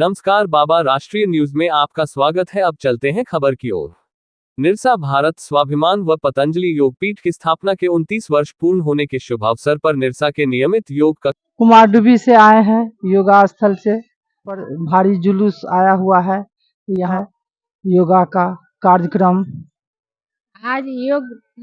नमस्कार बाबा, राष्ट्रीय न्यूज में आपका स्वागत है। अब चलते हैं खबर की ओर। निरसा भारत स्वाभिमान व पतंजलि योगपीठ की स्थापना के 29 वर्ष पूर्ण होने के शुभ अवसर पर निरसा के नियमित योग का कुमारडुबी से आए हैं। योगा स्थल से पर भारी जुलूस आया हुआ है। यहाँ योगा का कार्यक्रम आज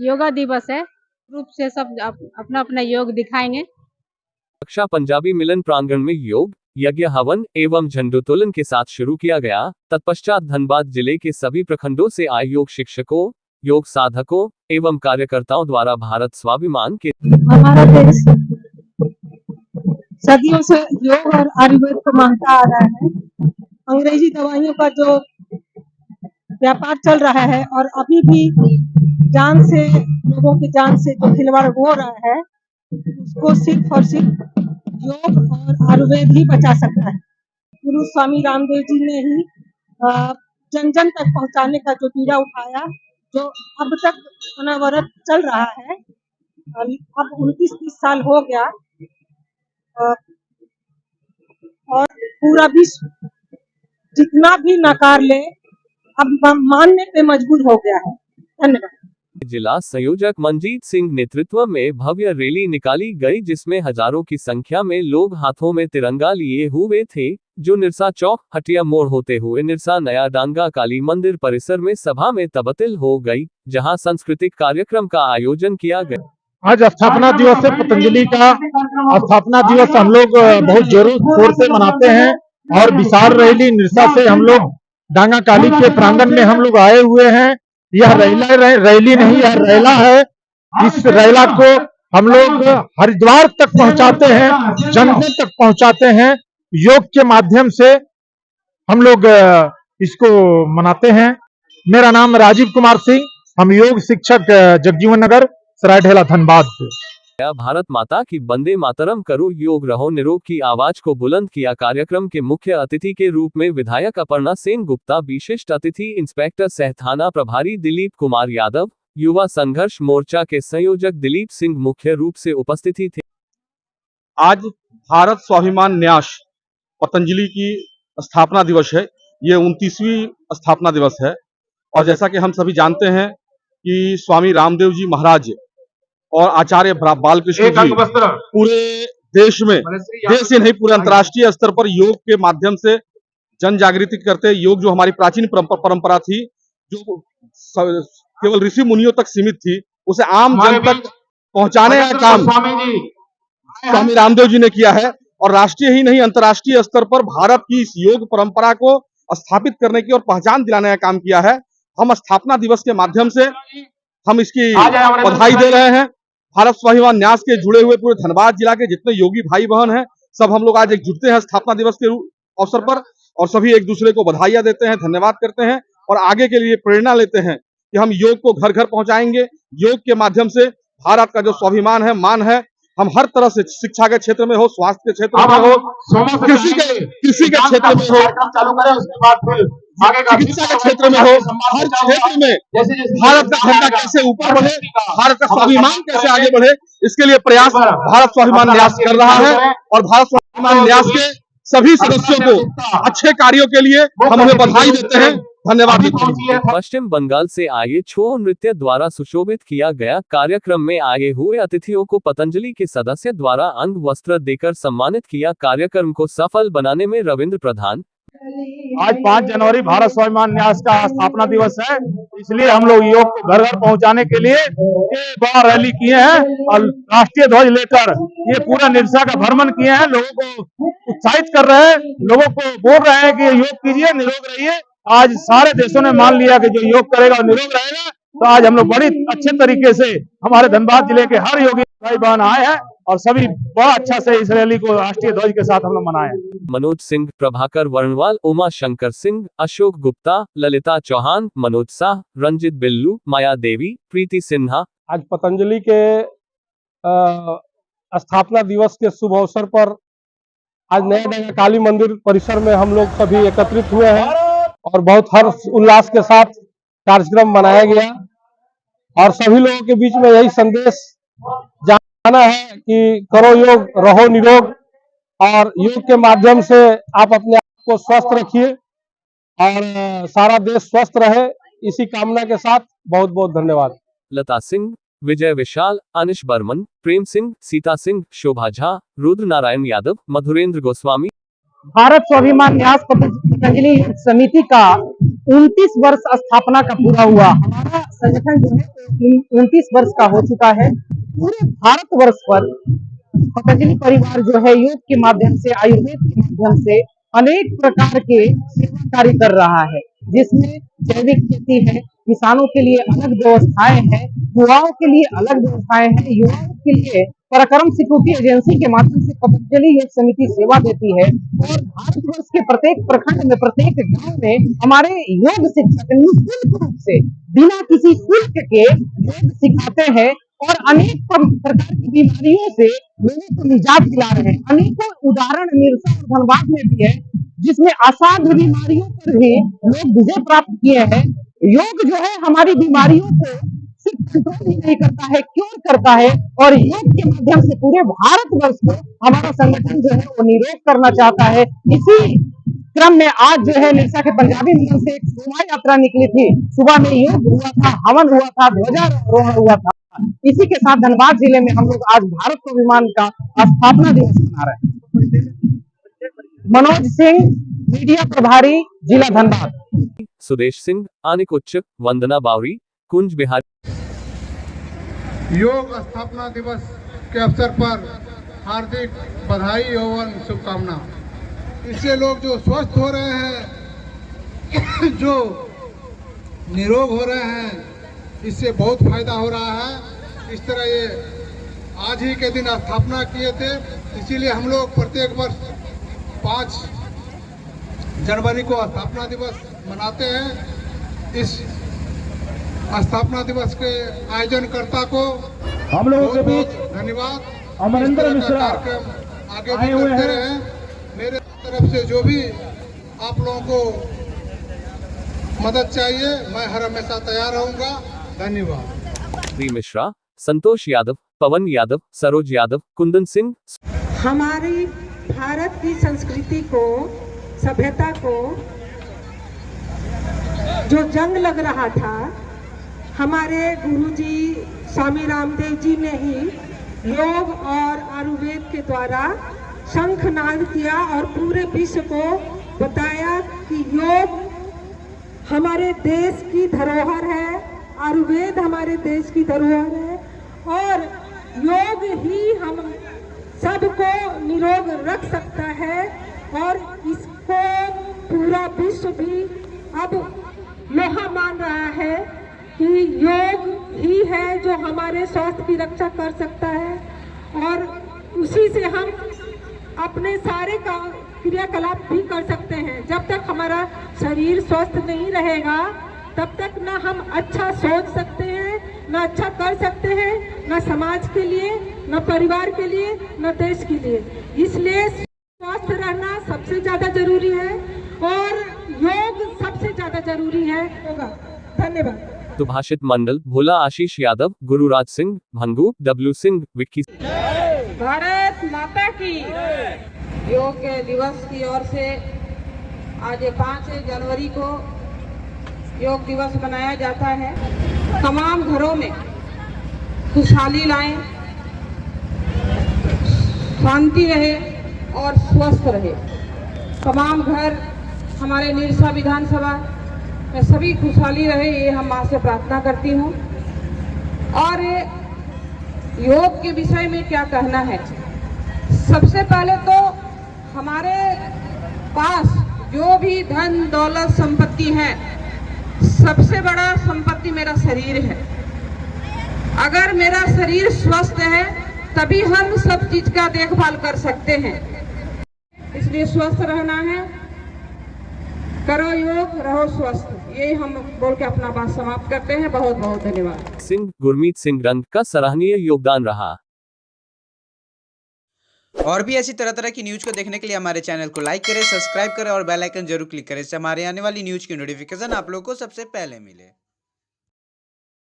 योगा दिवस है। रूप से सब अपना अपना योग दिखाएंगे। कक्षा पंजाबी मिलन प्रांगण में योग यज्ञ हवन एवं झंडोत्तोलन के साथ शुरू किया गया। तत्पश्चात धनबाद जिले के सभी प्रखंडों से आए योग शिक्षकों, योग साधकों एवं कार्यकर्ताओं द्वारा भारत स्वाभिमान के हमारा देश सदियों से योग और आयुर्वेद को मानता आ रहा है। अंग्रेजी दवाइयों का जो व्यापार चल रहा है और अभी भी जान से, लोगों की जान से जो खिलवाड़ हो रहा है, उसको सिर्फ और सिर्फ योग और आयुर्वेद ही बचा सकता है। गुरु स्वामी रामदेव जी ने ही जन जन तक पहुंचाने का जो बीड़ा उठाया, जो अब तक अनवरत चल रहा है। अब 29-30 साल हो गया और पूरा विश्व जितना भी नकार ले अब मानने पे मजबूर हो गया है। धन्यवाद। जिला संयोजक मंजीत सिंह नेतृत्व में भव्य रैली निकाली गई, जिसमें हजारों की संख्या में लोग हाथों में तिरंगा लिए हुए थे, जो निरसा चौक हटिया मोड़ होते हुए निरसा नया डांगा काली मंदिर परिसर में सभा में तब्दील हो गई, जहां सांस्कृतिक कार्यक्रम का आयोजन किया गया। आज स्थापना दिवस है। पतंजलि का स्थापना दिवस हम लोग बहुत जोरों शोर से मनाते हैं और विशाल रैली निरसा से हम लोग डांगा काली के प्रांगण में हम लोग आए हुए हैं। यह रैली नहीं, यह रैला है। इस रैला को हम लोग हरिद्वार तक पहुंचाते हैं, जन जन तक पहुंचाते हैं। योग के माध्यम से हम लोग इसको मनाते हैं। मेरा नाम राजीव कुमार सिंह, हम योग शिक्षक जगजीवन नगर सरायढेला धनबाद। भारत माता की वंदे मातरम करो, योग रहो निरोग की आवाज को बुलंद किया। कार्यक्रम के मुख्य अतिथि के रूप में विधायक अपर्णा सेन गुप्ता, विशिष्ट अतिथि इंस्पेक्टर सह थाना प्रभारी दिलीप कुमार यादव, युवा संघर्ष मोर्चा के संयोजक दिलीप सिंह मुख्य रूप से उपस्थित थे। आज भारत स्वाभिमान न्यास पतंजलि की स्थापना दिवस है। ये 29वीं स्थापना दिवस है और जैसा कि हम सभी जानते हैं कि स्वामी रामदेव जी महाराज और आचार्य बालकृष्ण जी पूरे देश में, देश ही नहीं पूरे अंतर्राष्ट्रीय स्तर पर योग के माध्यम से जन जागृति करते। योग जो हमारी प्राचीन परंपरा थी, जो केवल ऋषि मुनियों तक सीमित थी, उसे आम जन तक पहुंचाने का काम स्वामी रामदेव जी ने किया है और राष्ट्रीय ही नहीं अंतर्राष्ट्रीय स्तर पर भारत की इस योग परंपरा को स्थापित करने की और पहचान दिलाने का काम किया है। हम स्थापना दिवस के माध्यम से हम इसकी बधाई दे रहे हैं। भारत स्वाभिमान न्यास के जुड़े हुए पूरे धनबाद जिला के जितने योगी भाई बहन हैं, सब हम लोग आज एक जुटते हैं स्थापना दिवस के अवसर पर और सभी एक दूसरे को बधाइयां देते हैं, धन्यवाद करते हैं और आगे के लिए प्रेरणा लेते हैं कि हम योग को घर घर पहुंचाएंगे। योग के माध्यम से भारत का जो स्वाभिमान है, मान है, हम हर तरह से शिक्षा के क्षेत्र में हो, स्वास्थ्य के क्षेत्र में हो, कृषि के क्षेत्र में हो, चिकित्सा के क्षेत्र में हो, हर क्षेत्र में भारत का झंडा कैसे ऊपर बढ़े, भारत का स्वाभिमान कैसे आगे बढ़े, इसके लिए प्रयास भारत स्वाभिमान न्यास कर रहा है और भारत स्वाभिमान न्यास के सभी सदस्यों को अच्छे कार्यों के लिए हम उन्हें बधाई देते हैं, धन्यवाद। पश्चिम बंगाल से आए छो नृत्य द्वारा सुशोभित किया गया। कार्यक्रम में आए हुए अतिथियों को पतंजलि के सदस्य द्वारा अंग वस्त्र देकर सम्मानित किया। कार्यक्रम को सफल बनाने में रविंद्र प्रधान। आज 5 जनवरी भारत स्वाभिमान न्यास का स्थापना दिवस है, इसलिए हम लोग योग को घर घर पहुंचाने के लिए ये बड़ा रैली किए हैं और राष्ट्रीय ध्वज लेकर ये पूरा निरसा का भ्रमण किए हैं। लोगों को उत्साहित कर रहे हैं, लोगों को बोल रहे हैं कि योग कीजिए, निरोग रहिए। आज सारे देशों ने मान लिया कि जो योग करेगा और निरोग रहेगा। तो आज हम लोग बड़ी अच्छे तरीके से हमारे धनबाद जिले के हर योगी भाई बहन आए हैं और सभी बड़ा अच्छा से इस रैली को राष्ट्रीय ध्वज के साथ हम लोग मनाए। मनोज सिंह, प्रभाकर वर्णवाल, उमा शंकर सिंह, अशोक गुप्ता, ललिता चौहान, मनोज शाह, रंजित बिल्लू, माया देवी, प्रीति सिन्हा। आज पतंजलि के स्थापना दिवस के शुभ अवसर पर आज नया डांगा काली मंदिर परिसर में हम लोग सभी एकत्रित हुए हैं और बहुत हर्ष उल्लास के साथ कार्यक्रम मनाया गया और सभी लोगों के बीच में यही संदेश जाना है कि करो योग, रहो निरोग और योग के माध्यम से आप अपने को स्वस्थ रखिए और सारा देश स्वस्थ रहे, इसी कामना के साथ बहुत बहुत धन्यवाद। लता सिंह, विजय विशाल, अनिश बर्मन, प्रेम सिंह, सीता सिंह, शोभा झा, रुद्र नारायण यादव, मधुरेंद्र गोस्वामी। भारत स्वाभिमान न्यास पतंजलि समिति का 29 वर्ष स्थापना का पूरा हुआ। हमारा संगठन जो है 29 वर्ष का हो चुका है। पूरे भारतवर्ष पर पतंजलि परिवार जो है योग के माध्यम से, आयुर्वेद के माध्यम से अनेक प्रकार के सेवा कार्य कर रहा है, जिसमें जैविक खेती है, किसानों के लिए अलग व्यवस्थाएं हैं, युवाओं के लिए अलग व्यवस्थाएं हैं। युवाओं के लिए पराक्रम सिक्योरिटी एजेंसी के माध्यम से पतंजलि योग समिति सेवा देती है और भारतवर्ष के प्रत्येक प्रखंड में, प्रत्येक गांव में हमारे योग शिक्षक निःशुल्क रूप से बिना किसी शुल्क के योग सिखाते हैं और अनेक प्रकार की बीमारियों से लोगों को निजात दिला रहे हैं। अनेकों उदाहरण निरसा और धनबाद में भी है, जिसमें असाध्य बीमारियों पर भी लोग विजय प्राप्त किए हैं। योग जो है हमारी बीमारियों को सिर्फ कंट्रोल ही नहीं करता है, क्योर करता है और योग के माध्यम से पूरे भारतवर्ष को हमारा संगठन जो है वो निरोग करना चाहता है। इसी क्रम में आज जो है निरसा के पंजाबी मंदिर से एक शोभा यात्रा निकली थी। सुबह में योग हुआ था, हवन हुआ था, ध्वजारोहण हुआ था। इसी के साथ धनबाद जिले में हम लोग आज भारत स्वाभिमान का स्थापना दिवस मना रहे हैं। मनोज सिंह, मीडिया प्रभारी, जिला धनबाद। सुदेश सिंह, आनिक उच्च, वंदना बावरी, कुंज बिहारी। योग स्थापना दिवस के अवसर पर हार्दिक बधाई एवं शुभकामना। इससे लोग जो स्वस्थ हो रहे हैं, जो निरोग हो रहे हैं, इससे बहुत फायदा हो रहा है। इस तरह ये आज ही के दिन स्थापना किए थे, इसीलिए हम लोग प्रत्येक वर्ष 5 जनवरी को स्थापना दिवस मनाते हैं। इस स्थापना दिवस के आयोजनकर्ता को हम लोगों के बीच धन्यवाद। अमरिंदर मिश्रा कार्यक्रम आगे भी करते रहें। मेरे तरफ से जो भी आप लोगों को मदद चाहिए, मैं हर हमेशा तैयार रहूंगा। धन्यवाद। री मिश्रा, संतोष यादव, पवन यादव, सरोज यादव, कुंदन सिंह। हमारी भारत की संस्कृति को, सभ्यता को जो जंग लग रहा था, हमारे गुरुजी स्वामी रामदेव जी ने ही योग और आयुर्वेद के द्वारा शंखनाद किया और पूरे विश्व को बताया कि योग हमारे देश की धरोहर है, आयुर्वेद हमारे देश की धरोहर है और योग ही हम सबको निरोग रख सकता है। और इसको पूरा विश्व भी अब लोहा मान रहा है कि योग ही है जो हमारे स्वास्थ्य की रक्षा कर सकता है और उसी से हम अपने सारे क्रियाकलाप भी कर सकते हैं। जब तक हमारा शरीर स्वस्थ नहीं रहेगा तब तक ना हम अच्छा सोच सकते हैं, ना अच्छा कर सकते हैं, ना समाज के लिए, ना परिवार के लिए, ना देश के लिए। इसलिए स्वस्थ रहना सबसे ज्यादा जरूरी है और योग सबसे ज्यादा जरूरी है होगा। धन्यवाद। सुभाषित मंडल, भोला आशीष यादव, गुरुराज सिंह, भंगू, डब्ल्यू सिंह, विक्की। भारत माता की। योग दिवस की ओर से आज 5 जनवरी को योग दिवस मनाया जाता है। तमाम घरों में खुशहाली लाएं, शांति रहे और स्वस्थ रहे। तमाम घर हमारे निरसा विधानसभा में सभी खुशहाली रहे, ये हम मां से प्रार्थना करती हूँ। और योग के विषय में क्या कहना है, सबसे पहले तो हमारे पास जो भी धन दौलत संपत्ति है, सबसे बड़ा संपत्ति मेरा शरीर है। अगर मेरा शरीर स्वस्थ है तभी हम सब चीज का देखभाल कर सकते हैं। इसलिए स्वस्थ रहना है, करो योग, रहो स्वस्थ। यही हम बोल के अपना बात समाप्त करते हैं। बहुत बहुत धन्यवाद। सिंह, गुरमीत सिंह रंग का सराहनीय योगदान रहा। और भी ऐसी तरह तरह की न्यूज को देखने के लिए हमारे चैनल को लाइक करें, सब्सक्राइब करें और बेल आइकन जरूर क्लिक करें। इससे हमारे आने वाली न्यूज की नोटिफिकेशन आप लोगों को सबसे पहले मिले।